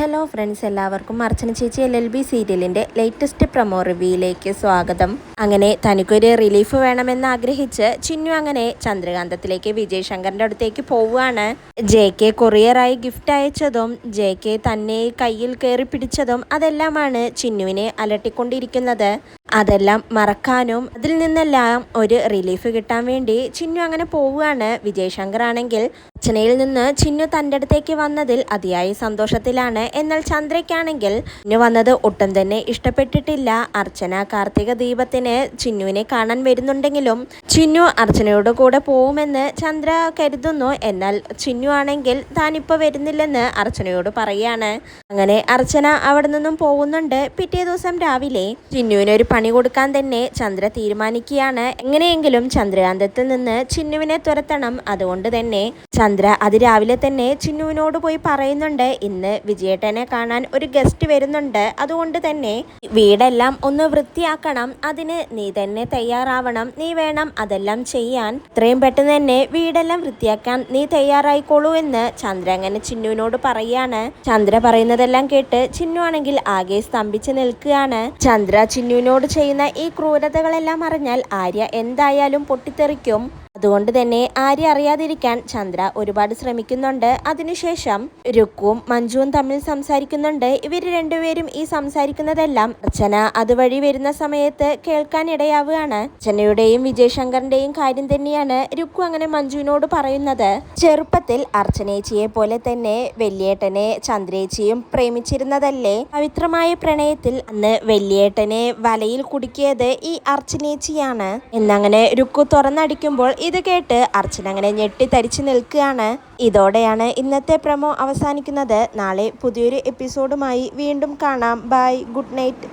Hello friends, എല്ലാവർക്കും അർച്ചന ചേച്ചി LLB സീരിയലിൻ്റെ ലേറ്റസ്റ്റ് പ്രൊമോ റിവ്യൂയിലേക്ക് സ്വാഗതം. അങ്ങനെ തനിക്കൊരു റിലീഫ് വേണമെന്ന് ആഗ്രഹിച്ച് ചിന്നു അങ്ങനെ ചന്ദ്രകാന്തത്തിലേക്ക് വിജയ് ശങ്കറിൻ്റെ അടുത്തേക്ക് പോവുകയാണ്. JK കൊറിയറായി ഗിഫ്റ്റ് അയച്ചതും JK തന്നെ കയ്യിൽ കയറി പിടിച്ചതും അതെല്ലാമാണ് ചിന്നുവിനെ അലട്ടിക്കൊണ്ടിരിക്കുന്നത്. അതെല്ലാം മറക്കാനും അതിൽ നിന്നെല്ലാം ഒരു റിലീഫ് കിട്ടാൻ വേണ്ടി ചിന്നു അങ്ങനെ പോവുകയാണ്. വിജയ് ശങ്കർ ആണെങ്കിൽ അർച്ചനയിൽ നിന്ന് ചിന്നു തൻ്റെ അടുത്തേക്ക് വന്നതിൽ അതിയായ സന്തോഷത്തിലാണ്. എന്നാൽ ചന്ദ്രയ്ക്കാണെങ്കിൽ ചിന്നു വന്നത് ഒട്ടും തന്നെ ഇഷ്ടപ്പെട്ടിട്ടില്ല. അർച്ചന കാർത്തിക ദീപത്തിന് ചിന്നുവിനെ കാണാൻ വരുന്നുണ്ടെങ്കിലും ചിന്നു അർച്ചനയുടെ കൂടെ പോവുമെന്ന് ചന്ദ്ര കരുതുന്നു. എന്നാൽ ചിന്നു ആണെങ്കിൽ താനിപ്പോൾ വരുന്നില്ലെന്ന് അർച്ചനയോട് പറയാണ്. അങ്ങനെ അർച്ചന അവിടെ നിന്നും പോകുന്നുണ്ട്. പിറ്റേ ദിവസം രാവിലെ ചിന്നുവിനൊരു പണി കൊടുക്കാൻ തന്നെ ചന്ദ്ര തീരുമാനിക്കുകയാണ്. എങ്ങനെയെങ്കിലും ചന്ദ്രകാന്തത്തിൽ നിന്ന് ചിന്നുവിനെ തുരത്തണം. അതുകൊണ്ട് തന്നെ ചന്ദ്ര അത് രാവിലെ തന്നെ ചിന്നുവിനോട് പോയി പറയുന്നുണ്ട്, ഇന്ന് വിജയേട്ടനെ കാണാൻ ഒരു ഗസ്റ്റ് വരുന്നുണ്ട്. അതുകൊണ്ട് തന്നെ വീടെല്ലാം ഒന്ന് വൃത്തിയാക്കണം. അതിന് നീ തന്നെ തയ്യാറാവണം. നീ വേണം അതെല്ലാം ചെയ്യാൻ. ഇത്രയും പെട്ടെന്ന് തന്നെ വീടെല്ലാം വൃത്തിയാക്കാൻ നീ തയ്യാറായിക്കോളൂ എന്ന് ചന്ദ്ര അങ്ങനെ ചിന്നുവിനോട് പറയാണ്. ചന്ദ്ര പറയുന്നതെല്ലാം കേട്ട് ചിന്നു ആണെങ്കിൽ ആകെ സ്തംഭിച്ച് നിൽക്കുകയാണ്. ചന്ദ്ര ചിന്നുവിനോട് ചെയ്യുന്ന ഈ ക്രൂരതകളെല്ലാം അറിഞ്ഞാൽ ആര്യ എന്തായാലും പൊട്ടിത്തെറിക്കും. അതുകൊണ്ട് തന്നെ ആര്യ അറിയാതിരിക്കാൻ ചന്ദ്ര ഒരുപാട് ശ്രമിക്കുന്നുണ്ട്. അതിനുശേഷം രുക്കുവും മഞ്ജുവും തമ്മിൽ സംസാരിക്കുന്നുണ്ട്. ഇവർ രണ്ടുപേരും ഈ സംസാരിക്കുന്നതെല്ലാം അർച്ചന അതുവഴി വരുന്ന സമയത്ത് കേൾക്കാൻ ഇടയാവുകയാണ്. അർച്ചനയുടെയും വിജയ് ശങ്കറിന്റെയും കാര്യം തന്നെയാണ് രുക്കു അങ്ങനെ മഞ്ജുവിനോട് പറയുന്നത്. ചെറുപ്പത്തിൽ അർച്ചനേച്ചിയെ പോലെ തന്നെ വല്യേട്ടനെ ചന്ദ്രേച്ചിയും പ്രേമിച്ചിരുന്നതല്ലേ? പവിത്രമായ പ്രണയത്തിൽ അന്ന് വല്യേട്ടനെ വലയിൽ കുടുക്കിയത് ഈ അർച്ചനേച്ചിയാണ് എന്നങ്ങനെ രുക്കു തുറന്നടിക്കുമ്പോൾ ഇത് കേട്ട് അർച്ചന അങ്ങനെ ഞെട്ടിത്തരിച്ചു നിൽക്കുകയാണ്. ഇതോടെയാണ് ഇന്നത്തെ പ്രൊമോ അവസാനിക്കുന്നത്. നാളെ പുതിയൊരു എപ്പിസോഡുമായി വീണ്ടും കാണാം. Bye, good night.